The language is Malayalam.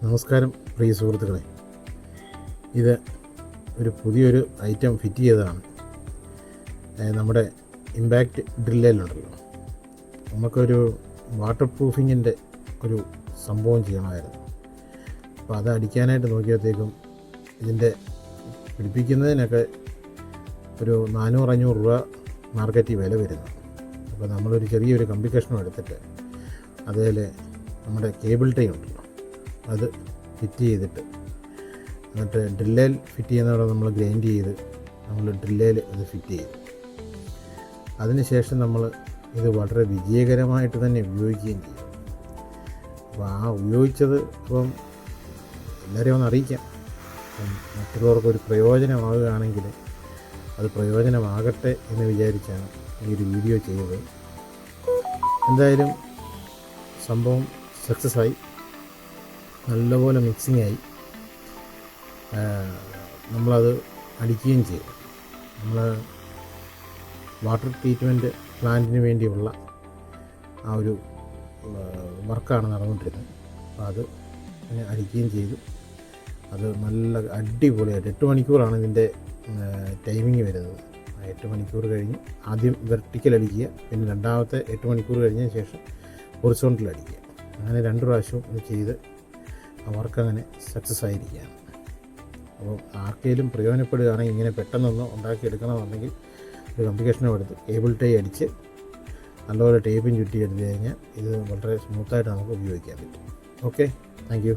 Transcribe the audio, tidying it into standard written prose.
നമസ്കാരം പ്രിയ സുഹൃത്തുക്കളെ, ഇത് ഒരു പുതിയൊരു ഐറ്റം ഫിറ്റ് ചെയ്തതാണ്. നമ്മുടെ ഇമ്പാക്റ്റ് ഡ്രില്ലിലുണ്ടല്ലോ, നമുക്കൊരു വാട്ടർ പ്രൂഫിങ്ങിൻ്റെ ഒരു സംഭവം ചെയ്യണമായിരുന്നു. അപ്പോൾ അത് അടിക്കാനായിട്ട് നോക്കിയപ്പോഴത്തേക്കും ഇതിൻ്റെ പിടിപ്പിക്കുന്നതിനൊക്കെ ഒരു 400-500 രൂപ മാർക്കറ്റിൽ വില വരുന്നു. അപ്പോൾ നമ്മളൊരു ചെറിയൊരു കമ്പി കഷ്ണം എടുത്തിട്ട് അതിൽ നമ്മുടെ കേബിൾ ടൈ ഉണ്ടല്ലോ അത് ഫിറ്റ് ചെയ്തിട്ട്, എന്നിട്ട് ഡ്രില്ലേൽ ഫിറ്റ് ചെയ്യുന്നതോടെ നമ്മൾ ഗ്രൈൻഡ് ചെയ്ത് നമ്മൾ ഡ്രില്ലേൽ അത് ഫിറ്റ് ചെയ്തു. അതിനുശേഷം നമ്മൾ ഇത് വളരെ വിജയകരമായിട്ട് തന്നെ ഉപയോഗിക്കുകയും ചെയ്യും. അപ്പോൾ ആ ഉപയോഗിച്ചത് ഇപ്പം എല്ലാവരെയും ഒന്ന് അറിയിക്കാം. മറ്റുള്ളവർക്കൊരു പ്രയോജനമാകുകയാണെങ്കിൽ അത് പ്രയോജനമാകട്ടെ എന്ന് വിചാരിച്ചാണ് ഈ ഒരു വീഡിയോ ചെയ്തത്. എന്തായാലും സംഭവം സക്സസ്സായി, നല്ലപോലെ മിക്സിംഗ് ആയി. നമ്മളത് അടിക്കുകയും ചെയ്തു. നമ്മൾ വാട്ടർ ട്രീറ്റ്മെൻറ്റ് പ്ലാന്റിന് വേണ്ടിയുള്ള ആ ഒരു വർക്കാണ് നടന്നുകൊണ്ടിരുന്നത്. അപ്പോൾ അത് അടിക്കുകയും ചെയ്തു. അത് നല്ല അടിപൊളിയായിട്ട് 8 മണിക്കൂറാണ് ഇതിൻ്റെ ടൈമിങ് വരുന്നത്. 8 മണിക്കൂർ കഴിഞ്ഞ് ആദ്യം വെർട്ടിക്കൽ അടിക്കുക, പിന്നെ രണ്ടാമത്തെ 8 മണിക്കൂർ കഴിഞ്ഞതിന് ശേഷം ഹൊറിസോണ്ടൽ അടിക്കുക. അങ്ങനെ 2 പ്രാവശ്യവും ഇത് ചെയ്ത് ആ വർക്ക് അങ്ങനെ സക്സസ് ആയിരിക്കുകയാണ്. അപ്പോൾ ആർക്കെങ്കിലും പ്രയോജനപ്പെടുകയാണെങ്കിൽ ഇങ്ങനെ പെട്ടെന്നൊന്ന് ഉണ്ടാക്കിയെടുക്കണമെന്നുണ്ടെങ്കിൽ ഒരു കമ്പിക്കേഷനും എടുത്ത് കേബിൾ ടൈ അടിച്ച് നല്ലപോലെ ടേപ്പും ചുറ്റി എടുത്തു കഴിഞ്ഞാൽ ഇത് വളരെ സ്മൂത്തായിട്ട് നമുക്ക് ഉപയോഗിക്കാൻ പറ്റും. Okay, thank you.